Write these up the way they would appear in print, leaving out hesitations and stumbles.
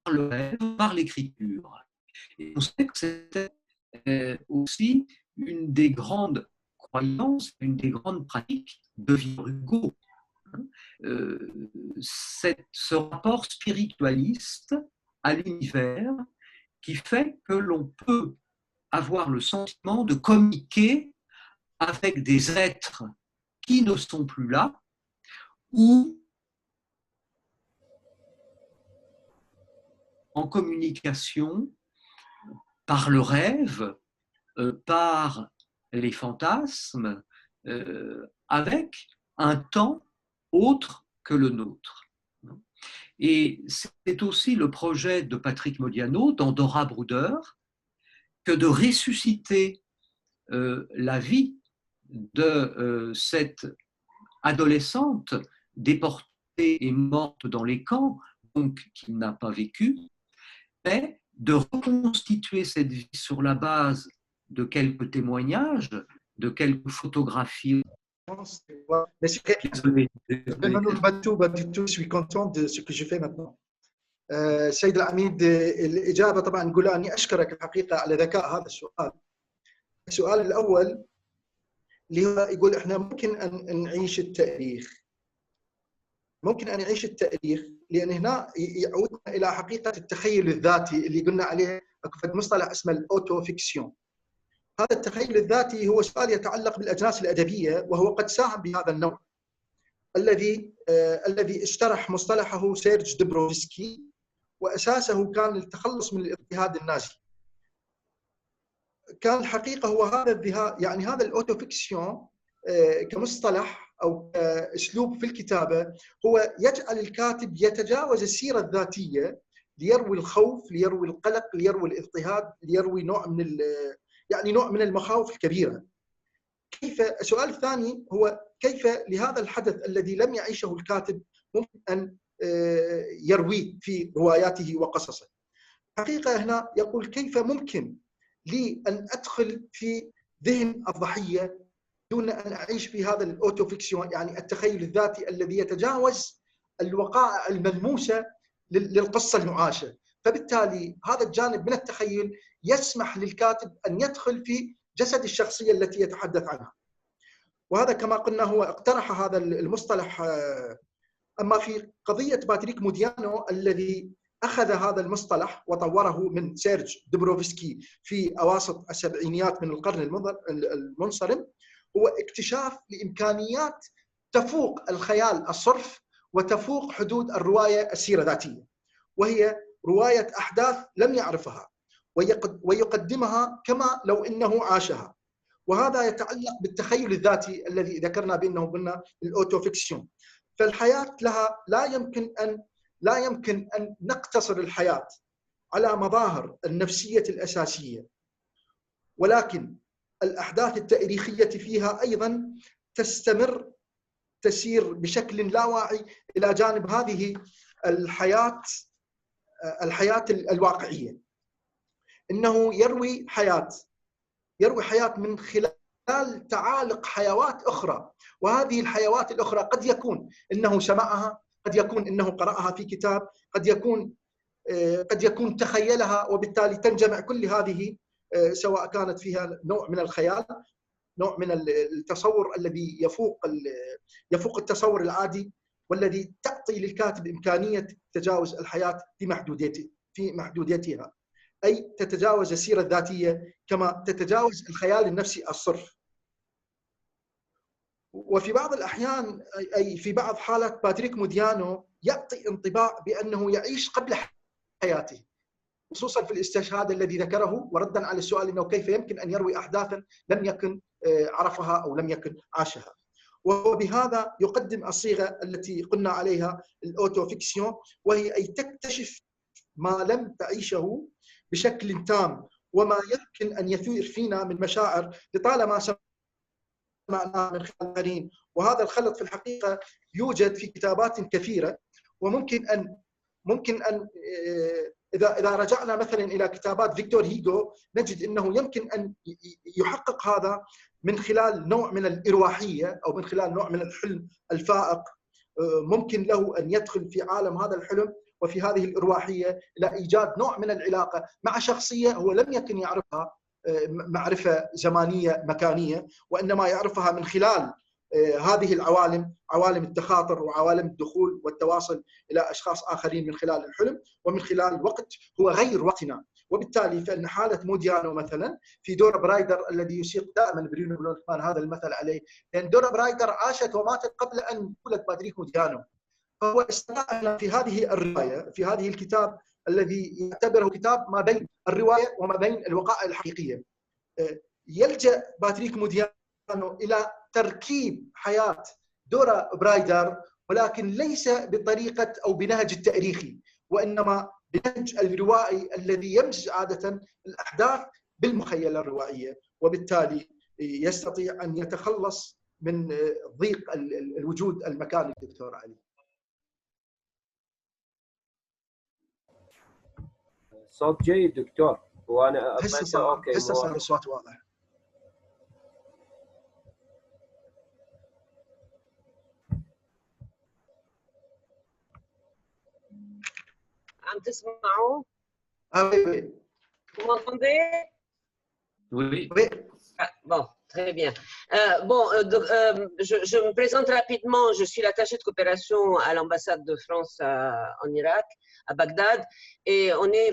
le rêve, par l'écriture. Et on sait que c'était aussi une des grandes croyances, une des grandes pratiques de Victor Hugo. Ce rapport spiritualiste à l'univers qui fait que l'on peut avoir le sentiment de communiquer avec des êtres qui ne sont plus là ou en communication par le rêve, par les fantasmes, avec un temps autre que le nôtre. Et c'est aussi le projet de Patrick Modiano dans Dora Bruder que de ressusciter la vie de cette adolescente déportée et morte dans les camps, donc qui n'a pas vécu, mais de reconstituer cette vie sur la base de quelques témoignages, de quelques photographies. Mais je suis content de ce que je fais maintenant. سيد العميد الإجابة طبعا نقول أني أشكرك الحقيقة على ذكاء هذا السؤال. السؤال الأول اللي هو يقول إحنا ممكن أن نعيش التاريخ. ممكن أن نعيش التاريخ لأن هنا يعودنا إلى حقيقة التخيل الذاتي اللي قلنا عليه أكو مصطلح اسمه الأوتو فيكسيون. هذا التخيل الذاتي هو سؤال يتعلق بالأجناس الأدبية وهو قد ساهم بهذا النوع الذي اشترح مصطلحه سيرج دبروفسكي وأساسه كان التخلص من الاضطهاد النازي. كان الحقيقة هو هذا الذهاب يعني هذا الأوتوفيكسيون كمصطلح أو أسلوب في الكتابة هو يجعل الكاتب يتجاوز السيرة الذاتية ليروي الخوف، ليروي القلق، ليروي الاضطهاد، ليروي نوع من المخاوف الكبيرة. كيف السؤال الثاني هو كيف لهذا الحدث الذي لم يعيشه الكاتب ممكن أن يرويه في رواياته وقصصه. حقيقة هنا يقول كيف ممكن لي أن أدخل في ذهن الضحية دون أن أعيش في هذا الأوتوفيكسيون، يعني التخيل الذاتي الذي يتجاوز الوقائع الملموسة للقصة المعاشة. فبالتالي هذا الجانب من التخيل يسمح للكاتب أن يدخل في جسد الشخصية التي يتحدث عنها. وهذا كما قلنا هو اقترح هذا المصطلح. أما في قضية باتريك موديانو الذي أخذ هذا المصطلح وطوره من سيرج دبروفسكي في أواسط السبعينيات من القرن المنصرم، هو اكتشاف لإمكانيات تفوق الخيال الصرف وتفوق حدود الرواية السيرة ذاتية، وهي رواية أحداث لم يعرفها ويقدمها كما لو أنه عاشها. وهذا يتعلق بالتخيل الذاتي الذي ذكرنا بأنه قلنا الأوتوفيكسيون. فالحياة لها لا يمكن أن نقتصر الحياة على مظاهر النفسية الأساسية، ولكن الأحداث التاريخية فيها أيضا تسير بشكل لا واعي إلى جانب هذه الحياة الواقعية. إنه يروي حياة من خلال تعالق حيوات أخرى، وهذه الحيوات الأخرى قد يكون إنه سمعها، قد يكون إنه قرأها في كتاب، قد يكون تخيلها، وبالتالي تنجمع كل هذه سواء كانت فيها نوع من الخيال، نوع من التصور الذي يفوق التصور العادي، والذي تعطي للكاتب إمكانية تجاوز الحياة في محدوديتها، أي تتجاوز السيرة الذاتية كما تتجاوز الخيال النفسي الصرف. وفي بعض الأحيان أي في بعض حالات باتريك موديانو يعطي انطباع بأنه يعيش قبل حياته، خصوصا في الاستشهاد الذي ذكره، وردا على السؤال أنه كيف يمكن أن يروي أحداثا لم يكن عرفها أو لم يكن عاشها. وبهذا يقدم الصيغة التي قلنا عليها الأوتوفيكسيون، وهي أي تكتشف ما لم تعيشه بشكل تام، وما يمكن أن يثير فينا من مشاعر لطالما سمعناه من خلال. وهذا الخلط في الحقيقة يوجد في كتابات كثيرة، وممكن أن إذا رجعنا مثلا إلى كتابات فيكتور هيغو نجد أنه يمكن أن يحقق هذا من خلال نوع من الإرواحية أو من خلال نوع من الحلم الفائق. ممكن له أن يدخل في عالم هذا الحلم وفي هذه الإرواحية إلى إيجاد نوع من العلاقة مع شخصية هو لم يكن يعرفها معرفة زمانية مكانية، وإنما يعرفها من خلال هذه العوالم، عوالم التخاطر وعوالم الدخول والتواصل إلى أشخاص آخرين من خلال الحلم ومن خلال وقت هو غير وقتنا. وبالتالي فإن حالة موديانو مثلا في دورا برايدر الذي يسيق دائما برينو بلونكمان هذا المثل عليه، لأن دورا برايدر عاشت وماتت قبل أن يولد باتريك موديانو، فهو استطاع في هذه الرواية، في هذه الكتاب الذي يعتبره كتاب ما بين الرواية وما بين الوقائع الحقيقية، يلجأ باتريك موديانو إلى تركيب حياة دورا برايدر، ولكن ليس بطريقة أو بنهج التاريخي، وإنما بنهج الروائي الذي يمزج عادة الأحداث بالمخيلة الروائية، وبالتالي يستطيع أن يتخلص من ضيق الوجود المكاني. دكتور علي، صوت جيد دكتور، وانا هسه صار الصوت واضح. عم تسمعوا؟ Oui. Vous m'entendez? Oui. Ah, bon, très bien. Je me présente rapidement. Je suis l'attachée de coopération à l'ambassade de France en Irak, à Bagdad, et on est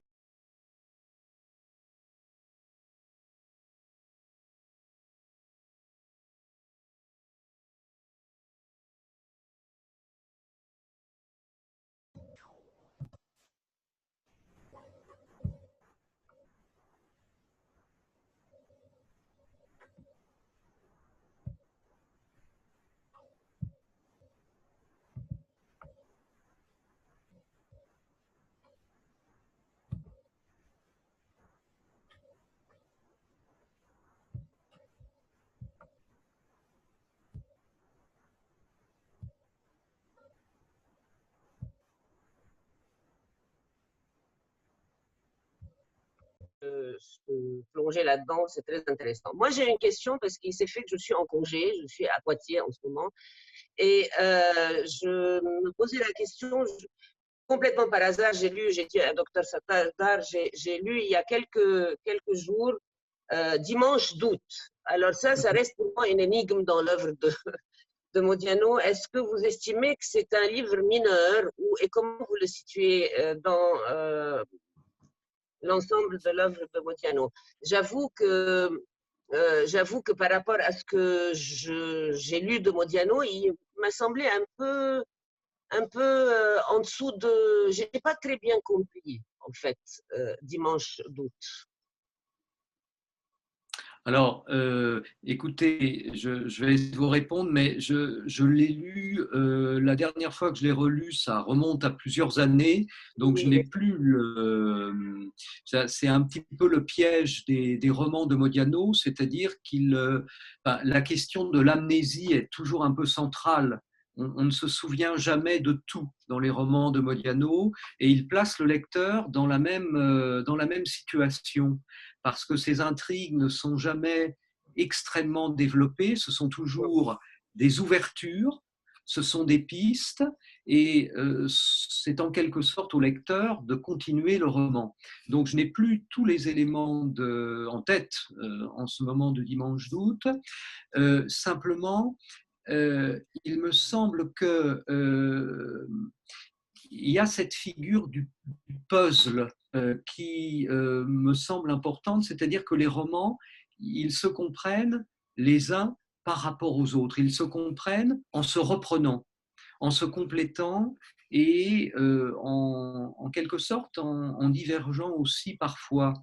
se plonger là-dedans, c'est très intéressant. Moi, j'ai une question parce qu'il s'est fait que je suis en congé, je suis à Poitiers en ce moment, et je me posais la question, complètement par hasard, j'ai dit à Dr Sattar, j'ai lu il y a quelques jours Dimanche d'août. Alors ça reste pour moi une énigme dans l'œuvre de Modiano. Est-ce que vous estimez que c'est un livre mineur et comment vous le situez dans l'ensemble de l'œuvre de Modiano? J'avoue que par rapport à ce que j'ai lu de Modiano, il m'a semblé un peu en dessous de... Je n'ai pas très bien compris, en fait, Dimanche d'août. Alors, écoutez, je vais vous répondre, mais je l'ai lu, la dernière fois que je l'ai relu, ça remonte à plusieurs années, donc je n'ai plus c'est un petit peu le piège des romans de Modiano, c'est-à-dire la question de l'amnésie est toujours un peu centrale. On ne se souvient jamais de tout dans les romans de Modiano, et il place le lecteur dans la même situation, parce que ces intrigues ne sont jamais extrêmement développées, ce sont toujours des ouvertures, ce sont des pistes, et c'est en quelque sorte au lecteur de continuer le roman. Donc je n'ai plus tous les éléments en tête en ce moment de Dimanche d'août, simplement il me semble que il y a cette figure du puzzle qui me semble importante, c'est-à-dire que les romans, ils se comprennent les uns par rapport aux autres, ils se comprennent en se reprenant, en se complétant et en quelque sorte en divergeant aussi parfois.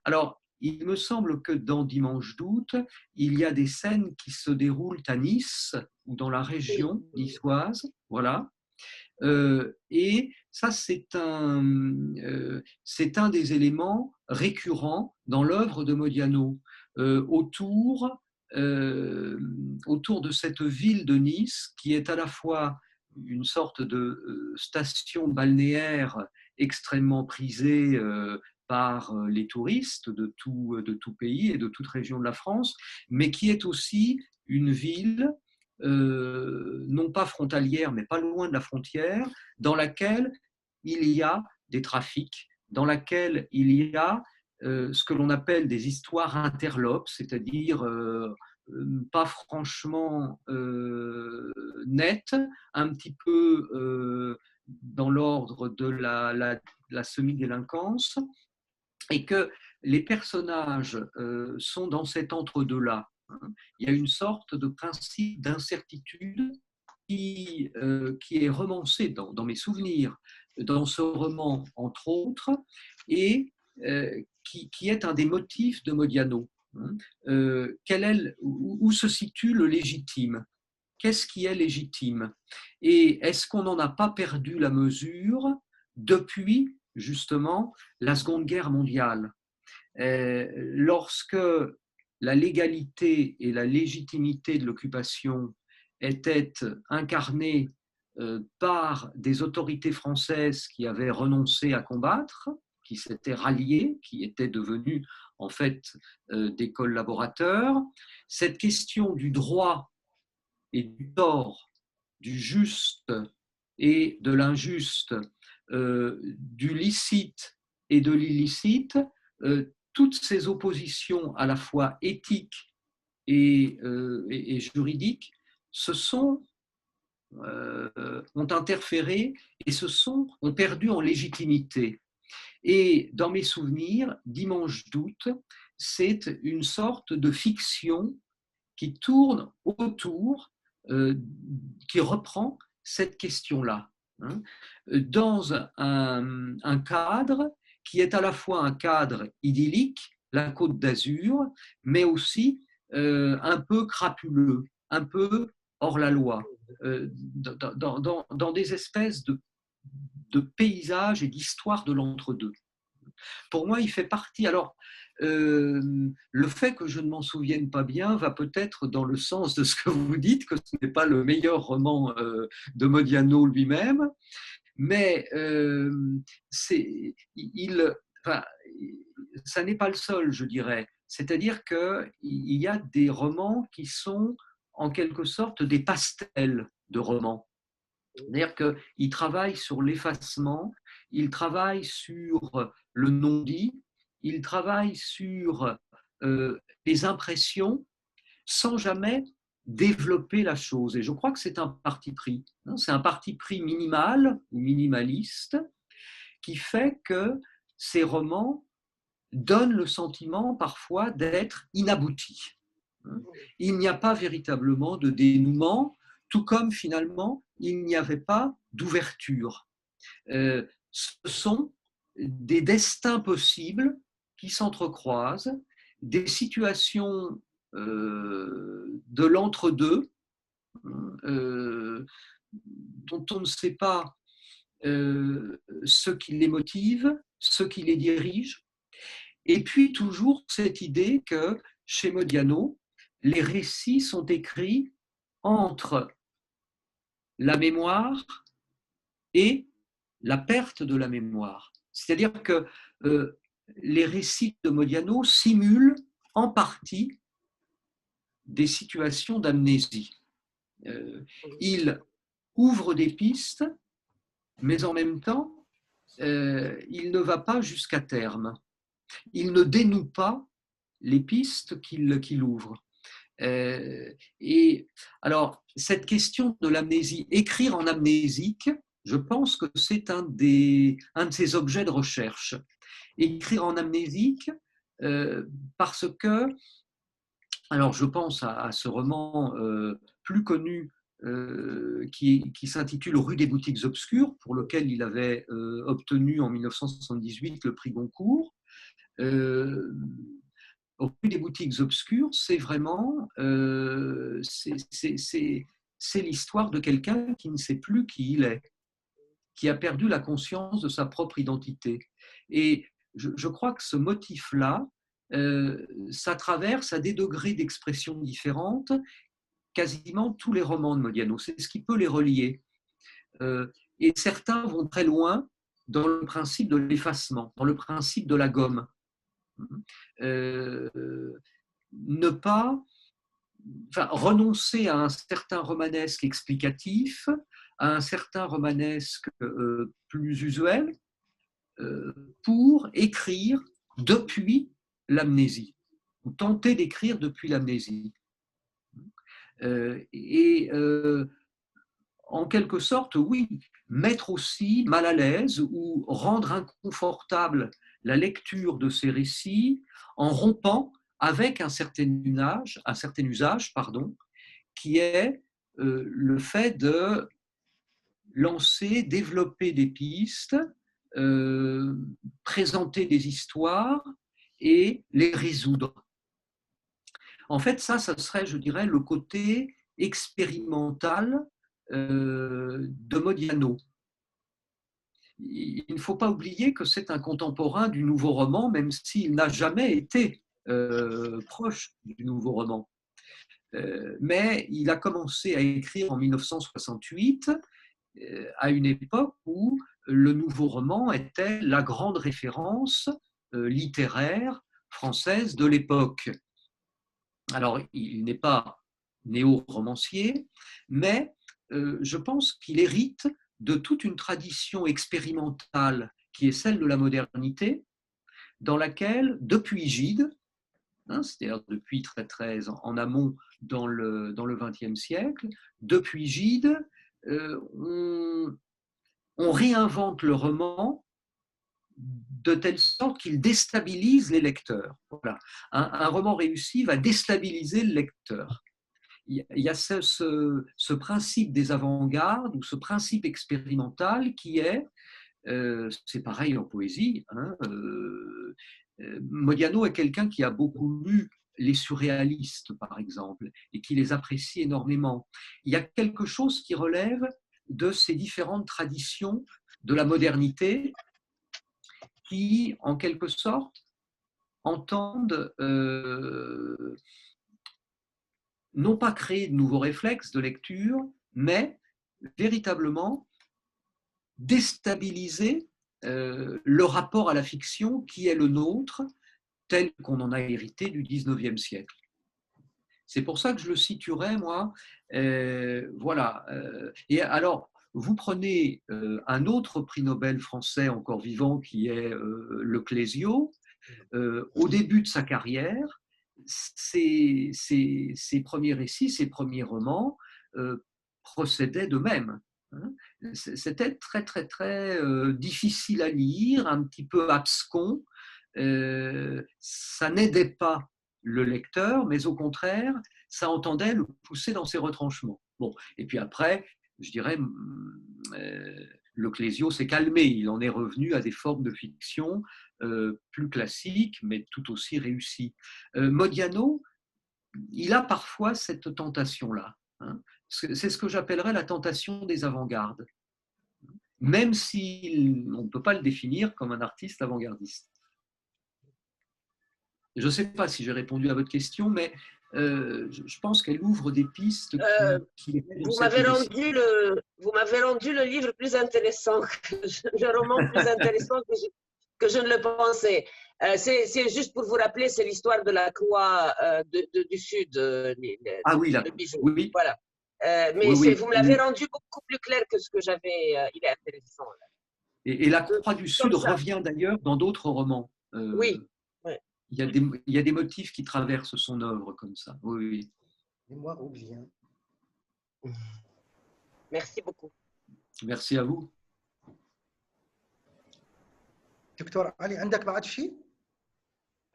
Alors, il me semble que dans Dimanche d'août, il y a des scènes qui se déroulent à Nice ou dans la région niçoise, voilà. Et ça, c'est un des éléments récurrents dans l'œuvre de Modiano, autour de cette ville de Nice, qui est à la fois une sorte de station balnéaire extrêmement prisée par les touristes de tout pays et de toute région de la France, mais qui est aussi une ville non pas frontalière, mais pas loin de la frontière, dans laquelle il y a des trafics, dans laquelle il y a ce que l'on appelle des histoires interlopes, c'est-à-dire pas franchement nettes, un petit peu dans l'ordre de la semi-délinquance, et que les personnages sont dans cet entre-deux-là. Il y a une sorte de principe d'incertitude qui est romancé dans mes souvenirs, dans ce roman, entre autres, et qui est un des motifs de Modiano. Où se situe le légitime? Qu'est-ce qui est légitime? Et est-ce qu'on n'en a pas perdu la mesure depuis, justement, la Seconde Guerre mondiale? Lorsque la légalité et la légitimité de l'occupation étaient incarnées par des autorités françaises qui avaient renoncé à combattre, qui s'étaient ralliées, qui étaient devenus en fait des collaborateurs, cette question du droit et du tort, du juste et de l'injuste, du licite et de l'illicite, toutes ces oppositions à la fois éthiques et juridiques ont interféré et ont perdu en légitimité. Et dans mes souvenirs, Dimanche d'août, c'est une sorte de fiction qui tourne autour, qui reprend cette question-là, dans un cadre qui est à la fois un cadre idyllique, la Côte d'Azur, mais aussi un peu crapuleux, un peu hors la loi, dans des espèces de paysages et d'histoires de l'entre-deux. Pour moi, il fait partie. Alors, le fait que je ne m'en souvienne pas bien va peut-être dans le sens de ce que vous dites, que ce n'est pas le meilleur roman de Modiano lui-même, mais ça n'est pas le seul, je dirais. C'est-à-dire qu'il y a des romans qui sont en quelque sorte des pastels de romans. C'est-à-dire qu'il travaille sur l'effacement, il travaille sur le non-dit, il travaille sur les impressions sans jamais développer la chose. Et je crois que c'est un parti pris. C'est un parti pris minimal ou minimaliste qui fait que ces romans donnent le sentiment parfois d'être inaboutis. Il n'y a pas véritablement de dénouement, tout comme finalement il n'y avait pas d'ouverture. Ce sont des destins possibles qui s'entrecroisent, des situations de l'entre-deux dont on ne sait pas ce qui les motive, ce qui les dirige. Et puis toujours cette idée que chez Modiano, les récits sont écrits entre la mémoire et la perte de la mémoire. C'est-à-dire que les récits de Modiano simulent en partie des situations d'amnésie. Il ouvre des pistes, mais en même temps, il ne va pas jusqu'à terme. Il ne dénoue pas les pistes qu'il ouvre. Et alors, cette question de l'amnésie, écrire en amnésique, je pense que c'est un de ses objets de recherche. Écrire en amnésique, parce que, alors je pense à ce roman plus connu qui s'intitule Rue des boutiques obscures, pour lequel il avait obtenu en 1978 le prix Goncourt. Rue des boutiques obscures, c'est vraiment c'est l'histoire de quelqu'un qui ne sait plus qui il est, qui a perdu la conscience de sa propre identité. Et je crois que ce motif-là, ça traverse à des degrés d'expression différentes quasiment tous les romans de Modiano. C'est ce qui peut les relier. Et certains vont très loin dans le principe de l'effacement, dans le principe de la gomme. Ne pas renoncer à un certain romanesque explicatif, à un certain romanesque plus usuel, pour écrire depuis l'amnésie, ou tenter d'écrire depuis l'amnésie. En quelque sorte, oui, mettre aussi mal à l'aise ou rendre inconfortable la lecture de ces récits en rompant avec un certain usage, qui est le fait de lancer, développer des pistes, présenter des histoires et les résoudre. En fait, ça serait, je dirais, le côté expérimental de Modiano. Il ne faut pas oublier que c'est un contemporain du nouveau roman, même s'il n'a jamais été proche du nouveau roman. Mais il a commencé à écrire en 1968, à une époque où le nouveau roman était la grande référence littéraire française de l'époque. Alors, il n'est pas néo-romancier, mais je pense qu'il hérite de toute une tradition expérimentale qui est celle de la modernité, dans laquelle, depuis Gide, c'est-à-dire depuis très en amont dans le XXe siècle, depuis Gide, on réinvente le roman de telle sorte qu'il déstabilise les lecteurs. Voilà. Un roman réussi va déstabiliser le lecteur. Il y a ce principe des avant-gardes ou ce principe expérimental qui est, c'est pareil en poésie, Modiano est quelqu'un qui a beaucoup lu les surréalistes, par exemple, et qui les apprécie énormément. Il y a quelque chose qui relève de ces différentes traditions de la modernité qui, en quelque sorte, entendent non pas créer de nouveaux réflexes de lecture, mais véritablement déstabiliser le rapport à la fiction qui est le nôtre, tel qu'on en a hérité du XIXe siècle. C'est pour ça que je le situerais, moi. Voilà. Et alors, vous prenez un autre prix Nobel français encore vivant qui est Le Clésio. Au début de sa carrière, ses premiers récits, ses premiers romans procédaient d'eux-mêmes. C'était très difficile à lire, un petit peu abscon. Ça n'aidait pas le lecteur, mais au contraire, ça entendait le pousser dans ses retranchements. Bon, et puis après, je dirais, le Clésio s'est calmé, il en est revenu à des formes de fiction plus classiques, mais tout aussi réussies. Modiano, il a parfois cette tentation-là. C'est ce que j'appellerais la tentation des avant-gardes, même si on ne peut pas le définir comme un artiste avant-gardiste. Je ne sais pas si j'ai répondu à votre question, mais je pense qu'elle ouvre des pistes qui vous m'avez rendu le livre plus intéressant, le roman plus intéressant que je ne le pensais. C'est juste pour vous rappeler, c'est l'histoire de la croix du Sud. Ah oui, là. Le bijou. Oui. Voilà. Mais oui, vous me l'avez rendu beaucoup plus clair que ce que j'avais. Il est intéressant. Là. Et la croix du Sud revient d'ailleurs dans d'autres romans. Oui. Ouais. Il y a des motifs qui traversent son œuvre comme ça. Oui. Mémoire oubliée. Merci beaucoup. Merci à vous. دكتور علي عندك بعد شيء؟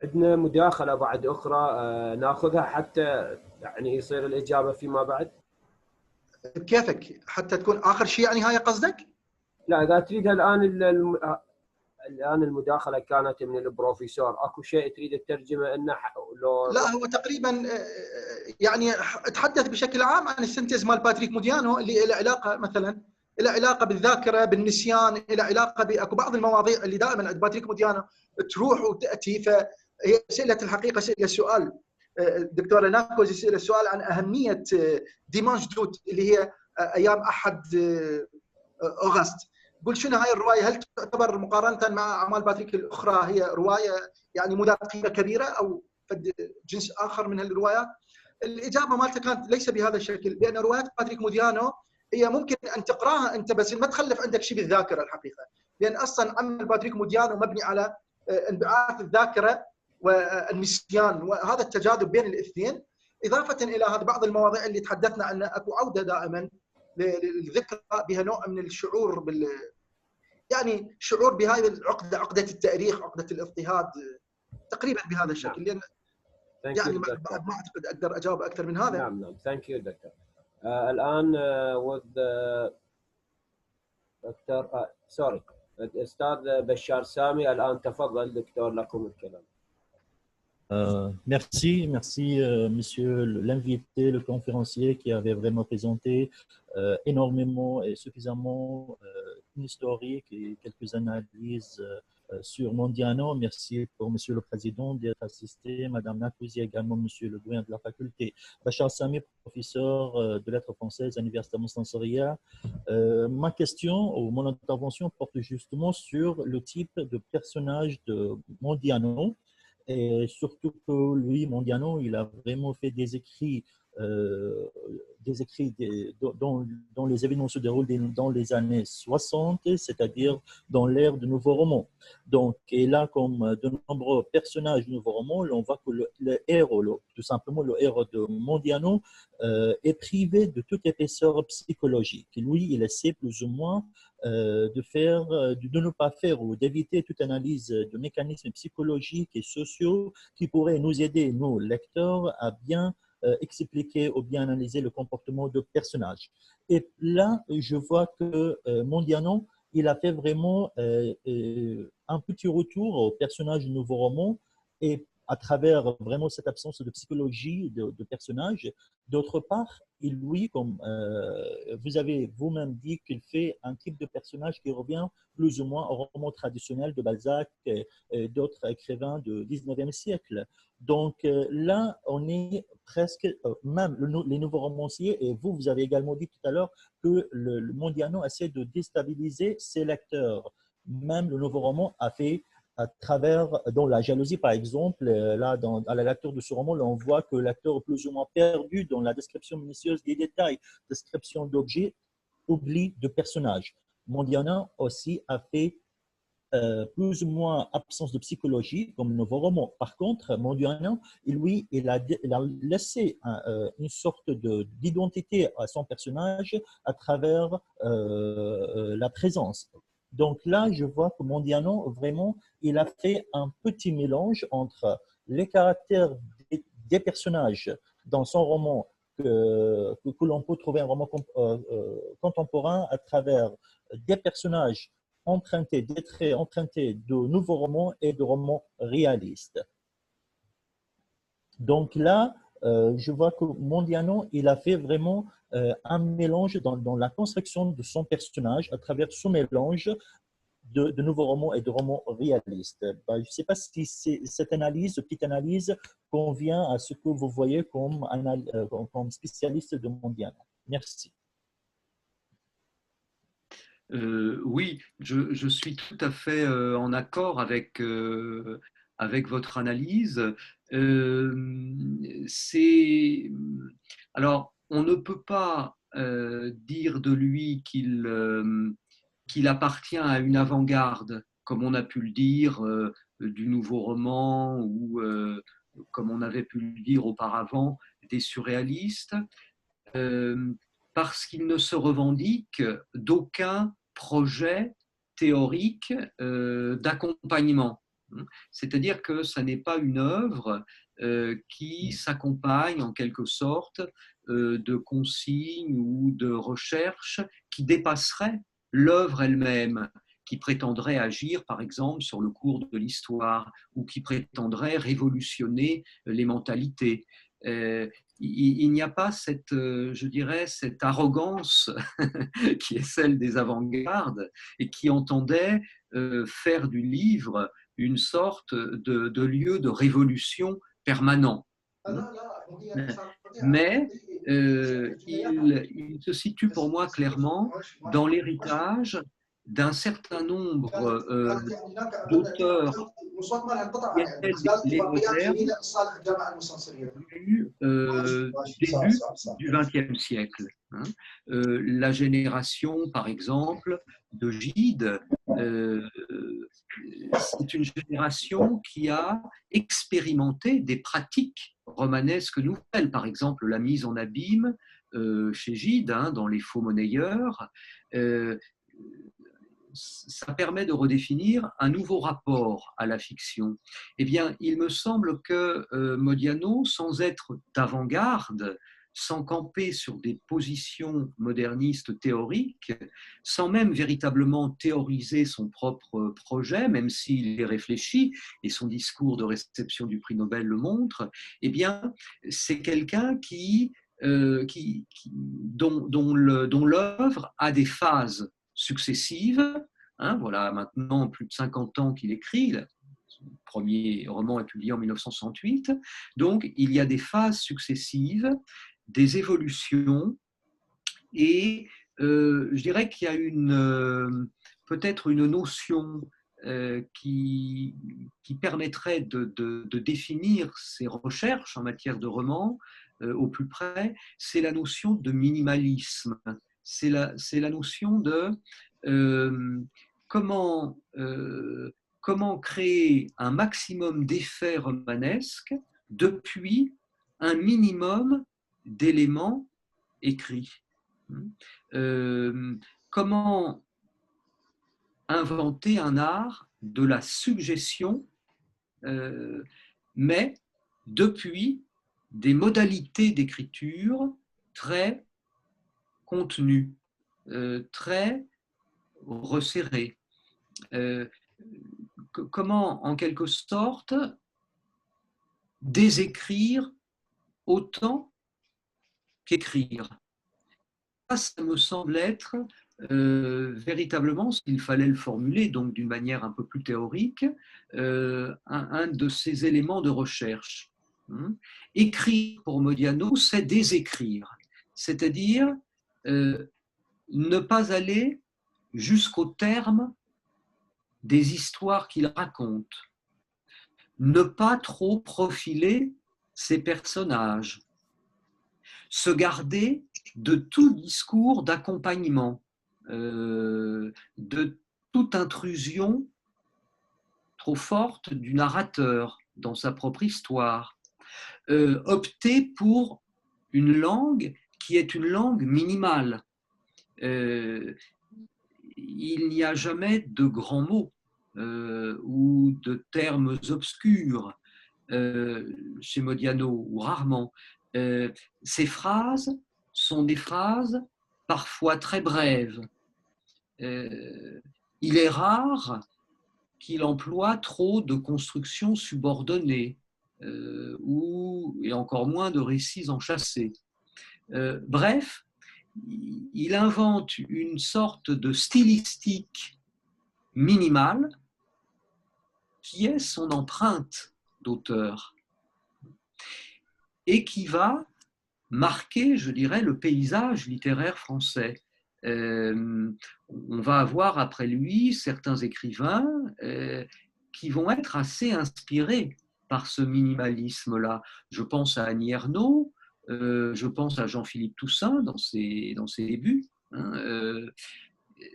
عندنا مداخلة بعد أخرى ناخذها حتى يعني يصير الإجابة فيما بعد. بكيفك حتى تكون آخر شيء يعني هاي قصدك؟ لا إذا تريدها الآن المداخلة كانت من البروفيسور، أكو شيء تريد الترجمة إنه لو لا هو تقريبا يعني تحدث بشكل عام عن السنتز مال باتريك موديانو اللي له علاقة مثلا له علاقة بالذاكرة بالنسيان، له علاقة بأكو بعض المواضيع اللي دائما عند باتريك موديانو تروح وتأتي. فهي سئلت الحقيقة سئل سؤال دكتورة ناكوز يسأل سؤال عن أهمية ديمانش دوت اللي هي أيام أحد أغسطس. قل شنو هاي الرواية، هل تعتبر مقارنة مع أعمال باتريك الأخرى هي رواية يعني مذاق قيمة كبيرة أو جنس آخر من هالروايات؟ الاجابه مالته كانت ليس بهذا الشكل، بان روايات باتريك موديانو هي ممكن ان تقراها انت بس ما تخلف عندك شيء بالذاكره الحقيقه، لان اصلا عمل باتريك موديانو مبني على انبعاث الذاكره والنسيان، وهذا التجاذب بين الاثنين، اضافه الى هذه بعض المواضيع اللي تحدثنا عنها، اكو عوده دائما للذكرى بها نوع من الشعور يعني شعور بهذه العقده، عقده التاريخ، عقده الاضطهاد، تقريبا بهذا الشكل. لان يعني بعد ما اعتقد اقدر اجاوب اكثر من هذا. نعم ثانك يو دكتور. الان دكتور سوري الاستاذ بشار سامي، الان تفضل دكتور لكم الكلام. Merci, monsieur l'invité, le conférencier qui avait vraiment présenté énormément et suffisamment une historique et quelques analyses sur Mondiano. Merci pour monsieur le président d'être assisté, madame Nakouzi, également monsieur le doyen de la faculté. Bachar Sami, professeur de lettres françaises à l'université Moustansoria. Ma question ou mon intervention porte justement sur le type de personnage de Mondiano. Et surtout que lui, Mondiano, il a vraiment fait des écrits dont les événements se déroulent dans les années 60, c'est-à-dire dans l'ère du nouveau roman. Donc, et là, comme de nombreux personnages du nouveau roman, on voit que le héros, tout simplement le héros de Mondiano, est privé de toute épaisseur psychologique. Lui, il essaie plus ou moins de ne pas faire ou d'éviter toute analyse de mécanismes psychologiques et sociaux qui pourraient nous aider, nous, lecteurs, à bien expliquer ou bien analyser le comportement de personnages. Et là, je vois que Mondiano, il a fait vraiment un petit retour au personnage du nouveau roman et à travers vraiment cette absence de psychologie de personnage. D'autre part, lui, comme vous avez vous-même dit, qu'il fait un type de personnage qui revient plus ou moins au roman traditionnel de Balzac et d'autres écrivains du 19e siècle. Donc là, on est presque, même les nouveaux romanciers, et vous avez également dit tout à l'heure que le Mondiano essaie de déstabiliser ses lecteurs. Même le nouveau roman a fait à travers, dans la jalousie par exemple, là, à la lecture de ce roman, là, on voit que l'acteur est plus ou moins perdu dans la description minutieuse des détails, description d'objets, oubli de personnages. Mondiano aussi a fait plus ou moins absence de psychologie comme le nouveau roman. Par contre, Mondiano, lui, il a laissé une sorte d'identité à son personnage à travers la présence. Donc là, je vois que Mondiano, vraiment, il a fait un petit mélange entre les caractères des personnages dans son roman que l'on peut trouver un roman contemporain à travers des personnages empruntés, des traits empruntés de nouveaux romans et de romans réalistes. Donc là, je vois que Mondiano, il a fait vraiment un mélange dans la construction de son personnage à travers ce mélange de nouveaux romans et de romans réalistes. Je ne sais pas si cette petite analyse convient à ce que vous voyez comme spécialiste de Mondiano. Merci. Oui, je suis tout à fait en accord avec votre analyse. Alors, on ne peut pas dire de lui qu'il appartient à une avant-garde, comme on a pu le dire du nouveau roman ou comme on avait pu le dire auparavant des surréalistes, parce qu'il ne se revendique d'aucun projet théorique d'accompagnement. C'est-à-dire que ça n'est pas une œuvre qui s'accompagne en quelque sorte de consignes ou de recherches qui dépasseraient l'œuvre elle-même, qui prétendrait agir par exemple sur le cours de l'histoire ou qui prétendrait révolutionner les mentalités. Il n'y a pas cette, je dirais, cette arrogance qui est celle des avant-gardes et qui entendait faire du livre une sorte de lieu de révolution permanent. Mais il se situe pour moi clairement dans l'héritage d'un certain nombre d'auteurs الصوت ما انقطع يعني les بس قال اتفاقيات modernes جميله اصالح الجامعه المستنصريه. du début du XXe siècle. Hein. La génération, par exemple, de Gide, c'est une génération qui a expérimenté des pratiques romanesques nouvelles, par exemple la mise en abîme chez Gide, hein, dans les faux monnayeurs. Ça permet de redéfinir un nouveau rapport à la fiction. Eh bien, il me semble que Modiano, sans être d'avant-garde, sans camper sur des positions modernistes théoriques, sans même véritablement théoriser son propre projet, même s'il est réfléchi, et son discours de réception du prix Nobel le montre, eh bien, c'est quelqu'un dont l'œuvre a des phases successives. Hein, voilà maintenant plus de 50 ans qu'il écrit. Son premier roman est publié en 1968. Donc, il y a des phases successives, des évolutions, et je dirais qu'il y a peut-être une notion qui permettrait de définir ces recherches en matière de roman au plus près, c'est la notion de minimalisme. C'est la notion de comment créer un maximum d'effets romanesques depuis un minimum d'éléments écrits. Comment inventer un art de la suggestion, mais depuis des modalités d'écriture très contenues, très resserrées. Comment, en quelque sorte, désécrire autant qu'écrire. Ça me semble être véritablement, s'il fallait le formuler, donc d'une manière un peu plus théorique, un de ces éléments de recherche. Écrire pour Modiano, c'est désécrire, c'est-à-dire ne pas aller jusqu'au terme des histoires qu'il raconte, ne pas trop profiler ses personnages, se garder de tout discours d'accompagnement, de toute intrusion trop forte du narrateur dans sa propre histoire, opter pour une langue qui est une langue minimale. Il n'y a jamais de grands mots ou de termes obscurs chez Modiano, ou rarement. Ces phrases sont des phrases parfois très brèves. Il est rare qu'il emploie trop de constructions subordonnées et encore moins de récits enchâssés. Bref, il invente une sorte de stylistique minimale qui est son empreinte d'auteur et qui va marquer, je dirais, le paysage littéraire français. On va avoir après lui certains écrivains qui vont être assez inspirés par ce minimalisme-là. Je pense à Annie Ernaux, je pense à Jean-Philippe Toussaint dans ses débuts.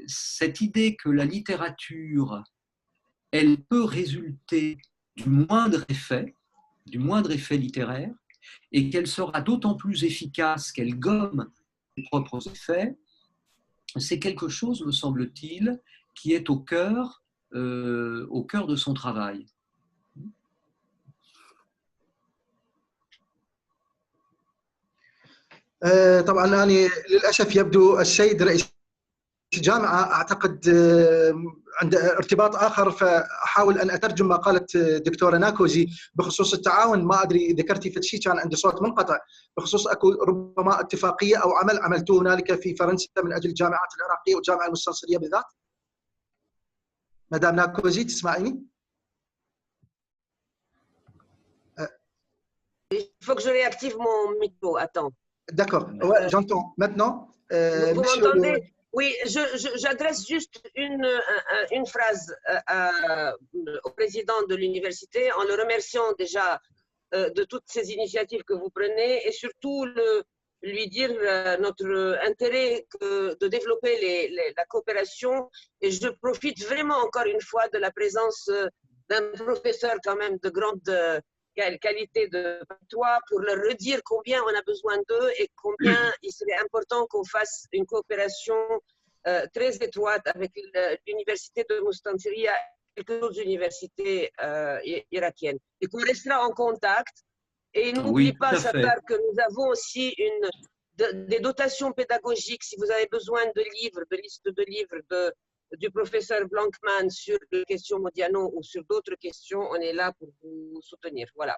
Cette idée que la littérature, elle peut résulter du moindre effet littéraire, et qu'elle sera d'autant plus efficace qu'elle gomme ses propres effets, c'est quelque chose, me semble-t-il, qui est au cœur de son travail. طبعا أنا للأسف يبدو السيد رئيس الجامعة أعتقد عنده ارتباط آخر، فأحاول أن أترجم ما قالت دكتورة ناكوزي بخصوص التعاون. ما أدري ذكرتي فتشي كان عندي صوت منقطع بخصوص أكو ربما اتفاقية أو عمل عملتوه هنالك في فرنسا من أجل الجامعات العراقية والجامعة المستنصرية بالذات. مدام ناكوزي تسمعيني؟ Il faut que je réactive mon micro. Attends. D'accord, ouais, j'entends. Maintenant, vous m'entendez? Oui, j'adresse juste une phrase au président de l'université en le remerciant déjà de toutes ces initiatives que vous prenez et surtout lui dire notre intérêt de développer la coopération. Et je profite vraiment encore une fois de la présence d'un professeur quand même de grande qualité de patois pour leur redire combien on a besoin d'eux et combien il serait important qu'on fasse une coopération très étroite avec l'université de Mustansiriya et quelques autres universités irakiennes. Et qu'on restera en contact. Et n'oubliez pas, Sattar, que nous avons aussi des dotations pédagogiques. Si vous avez besoin de livres, de listes de livres du professeur Blankman sur les questions Modiano ou sur d'autres questions, on est là pour vous soutenir. Voilà.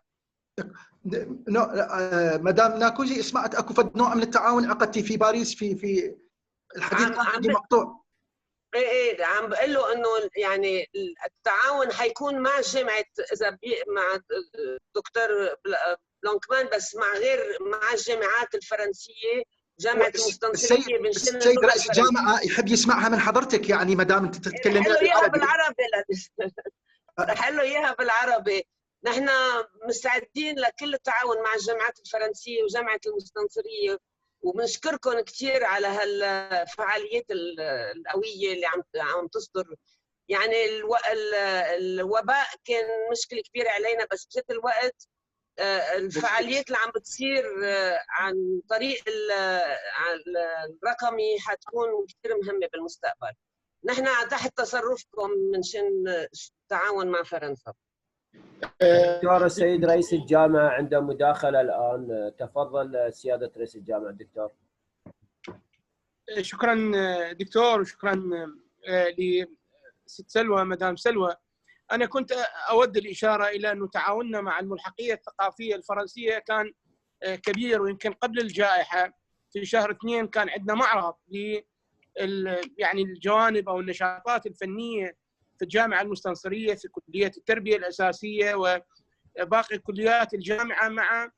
مدام ناكوجي سمعت اكو فد نوع من التعاون عقدتي في باريس في الحديث مقطوع. ايه عم بقول له انه يعني التعاون حيكون مع جامعه مع دكتور بلانكمان بس مع الجامعات الفرنسيه جامعه المستنصريه السيد رئيس الجامعه يحب يسمعها من حضرتك يعني ما دام انت تتكلمي بالعربي. رح له اياها بالعربي. نحن مستعدين لكل التعاون مع الجامعات الفرنسيه وجامعه المستنصريه وبنشكركم كثير على هالفعاليات القويه اللي عم تصدر. يعني الوباء كان مشكله كبيره علينا بس بذات الوقت الفعاليات اللي عم بتصير عن طريق الرقمي حتكون كثير مهمه بالمستقبل. نحن تحت تصرفكم منشان التعاون مع فرنسا. دكتور السيد رئيس الجامعة عنده مداخلة الآن، تفضل سيادة رئيس الجامعة الدكتور. شكرا دكتور وشكرا لست سلوى مدام سلوى. أنا كنت أود الإشارة إلى أنه تعاوننا مع الملحقية الثقافية الفرنسية كان كبير، ويمكن قبل الجائحة في شهر 2 كان عندنا معرض يعني الجوانب أو النشاطات الفنية في الجامعة المستنصرية في كلية التربية الأساسية وباقي كليات الجامعة مع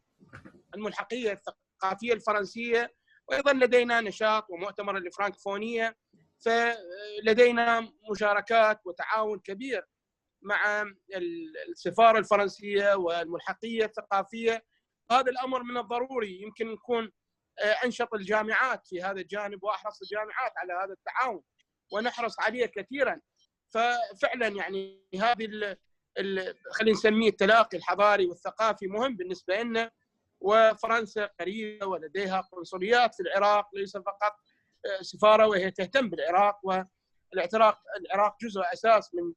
الملحقية الثقافية الفرنسية. وأيضا لدينا نشاط ومؤتمر الفرانكفونية، فلدينا مشاركات وتعاون كبير مع السفارة الفرنسية والملحقية الثقافية. هذا الأمر من الضروري يمكن نكون أنشط الجامعات في هذا الجانب وأحرص الجامعات على هذا التعاون ونحرص عليه كثيرا. ففعلا يعني هذه خلينا نسميه التلاقي الحضاري والثقافي مهم بالنسبة لنا. وفرنسا قريبة ولديها قنصليات في العراق، ليس فقط سفارة وهي تهتم بالعراق، والعراق جزء أساس من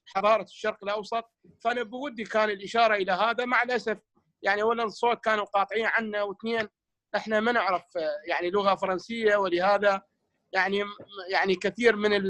حضارة الشرق الأوسط. فأنا بودي كان الإشارة إلى هذا. مع الأسف يعني أولا الصوت كانوا قاطعين عنا، واثنين احنا ما نعرف يعني لغة فرنسية، ولهذا يعني كثير من